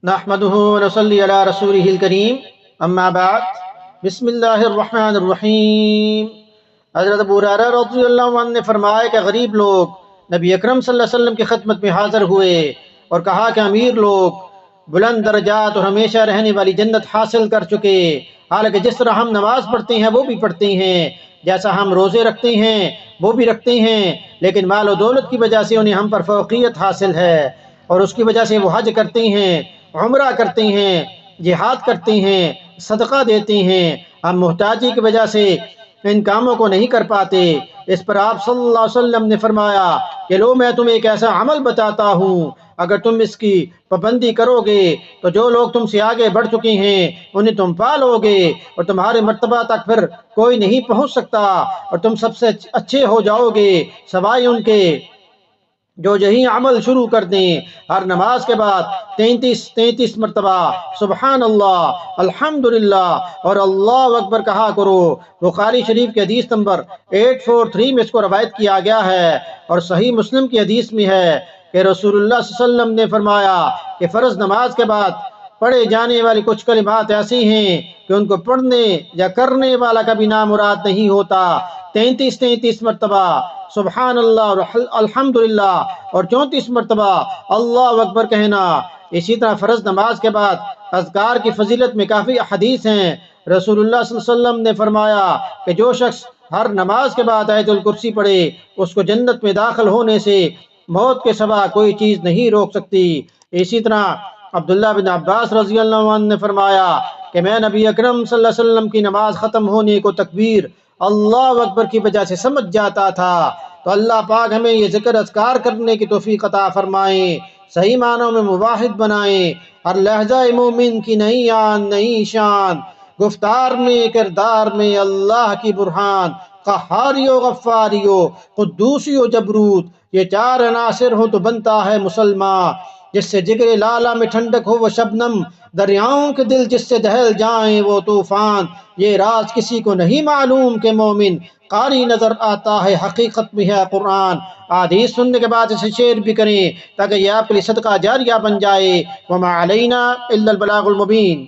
نحمده ونصلي على رسوله الكريم اما بعد بسم اللہ الرحمن الرحیم۔ حضرت ابو ہریرہ رضی اللہ عنہ نے فرمایا کہ غریب لوگ نبی اکرم صلی اللہ علیہ وسلم کی خدمت میں حاضر ہوئے اور کہا کہ امیر لوگ بلند درجات اور ہمیشہ رہنے والی جنت حاصل کر چکے، حالانکہ جس طرح ہم نماز پڑھتے ہیں وہ بھی پڑھتے ہیں، جیسا ہم روزے رکھتے ہیں وہ بھی رکھتے ہیں، لیکن مال و دولت کی وجہ سے انہیں ہم پر فوقیت حاصل ہے اور اس کی وجہ سے وہ حج کرتے ہیں، عمرہ کرتے ہیں، جہاد کرتے ہیں، صدقہ دیتے ہیں، ہم محتاجی کی وجہ سے ان کاموں کو نہیں کر پاتے۔ اس پر آپ صلی اللہ علیہ وسلم نے فرمایا کہ لو میں تمہیں ایک ایسا عمل بتاتا ہوں، اگر تم اس کی پابندی کرو گے تو جو لوگ تم سے آگے بڑھ چکے ہیں انہیں تم پا لو گے اور تمہارے مرتبہ تک پھر کوئی نہیں پہنچ سکتا، اور تم سب سے اچھے ہو جاؤ گے سوائے ان کے جو یہی عمل شروع کر دیں۔ ہر نماز کے بعد 33 مرتبہ سبحان اللہ، الحمدللہ اور اللہ اکبر کہا کرو۔ بخاری شریف کی حدیث نمبر 843 میں اس کو روایت کیا گیا ہے، اور صحیح مسلم کی حدیث میں ہے کہ رسول اللہ صلی اللہ علیہ وسلم نے فرمایا کہ فرض نماز کے بعد پڑھے جانے والی کچھ کلمات ایسی ہیں کہ ان کو پڑھنے یا کرنے والا کبھی نامراد نہیں ہوتا۔ 33 مرتبہ سبحان اللہ اور الحمدللہ اور 34 مرتبہ اللہ اکبر کہنا۔ اسی طرح فرض نماز کے بعد اذکار کی فضیلت میں کافی احادیث ہیں۔ رسول اللہ صلی اللہ علیہ وسلم نے فرمایا کہ جو شخص ہر نماز کے بعد آیت الکرسی پڑھے اس کو جنت میں داخل ہونے سے موت کے سوا کوئی چیز نہیں روک سکتی۔ اسی طرح عبداللہ بن عباس رضی اللہ عنہ نے فرمایا کہ میں نبی اکرم صلی اللہ علیہ وسلم کی نماز ختم ہونے کو تکبیر اللہ اکبر کی وجہ سے سمجھ جاتا تھا۔ تو اللہ پاک ہمیں یہ ذکر اذکار کرنے کی توفیق عطا فرمائیں، صحیح معنوں میں مواحد بنائیں، ہر لہجہ مومن کی نئی آن نئی شان، گفتار میں کردار میں اللہ کی برہان، قہاری و غفاری و قدوسی و جبروت، یہ چار عناصر ہوں تو بنتا ہے مسلمان۔ جس سے جگر لالا میں ٹھنڈک ہو وہ شبنم، دریاؤں کے دل جس سے دہل جائیں وہ طوفان۔ یہ راز کسی کو نہیں معلوم کہ مومن قاری نظر آتا ہے حقیقت میں ہے قرآن۔ حدیث سننے کے بعد اسے شیئر بھی کریں تاکہ یہ آپ کے لیے صدقہ جاریہ بن جائے۔ وما علینا الا البلاغ المبین۔